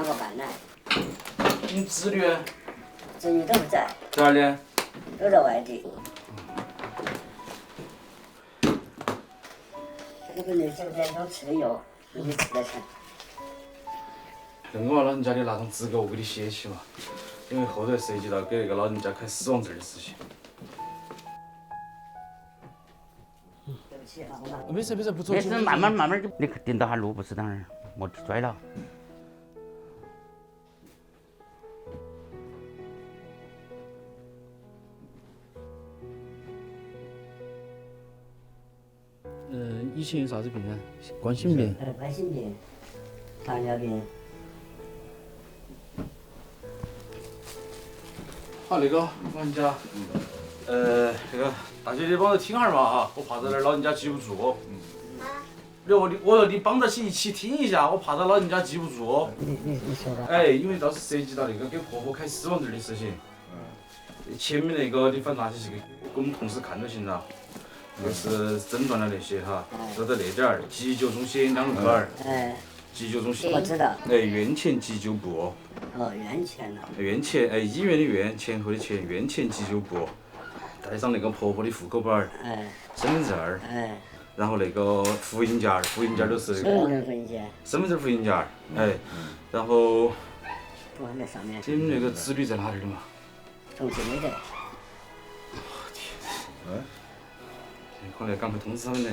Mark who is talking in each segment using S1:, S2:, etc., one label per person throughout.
S1: 个半来。
S2: 你子女？
S1: 子女都不在，
S2: 在哪里？
S1: 都在外地。这个本来这边都吃的药，自己吃的钱。
S2: 跟我老人家的那种资格我给你写起嘛，因为后头涉及到给那个老人家开死亡证的事情。
S1: 对不起啊，我拿。
S2: 没事没事，不着急。
S3: 没事，慢慢就，你盯到下路不是当然，莫拽了。
S2: 以前有啥子病啊？冠心病。
S1: 冠心病、糖尿病。
S2: 好，那个老人家，那个大姐你帮着听下嘛哈，我怕在那儿老人家记不住。我说你帮着起一起听一下，我怕他老人家记不住。
S1: 你说吧。
S2: 哎，因为到时涉及到那个给婆婆开死亡证的事情。前面那个你反正那些是给我们同事看就行了。就是诊断了那些哈，说的那点儿，急救中心2路口儿。急救中心。
S1: 我知道。
S2: 院前急救部。
S1: 哦，院前了。
S2: 院前，医院的院，前后的前，院前急救部。带上那个婆婆的户口本儿。身份证儿。然后那个复印件儿，复印件儿都是。
S1: 身份证复印件。
S2: 身份证复印件儿，然后。
S1: 都在上面。
S2: 你们那个子女在哪里的嘛？
S1: 重庆没得。
S2: 可能赶快通知他们嘞。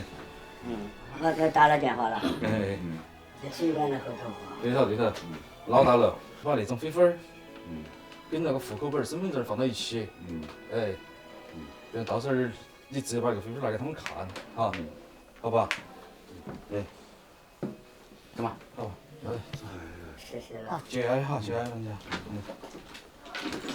S1: 我给打了电话了。
S2: 在
S1: 体育馆的后头。
S2: 对头，老大了，把那种飞分儿，跟那个户口本儿、身份证放到一起，到时候你直接把那个飞分拿给他们看，哈，好吧？
S3: 干嘛？
S2: 好，
S1: 谢谢了。
S2: 节哀哈，节哀人家。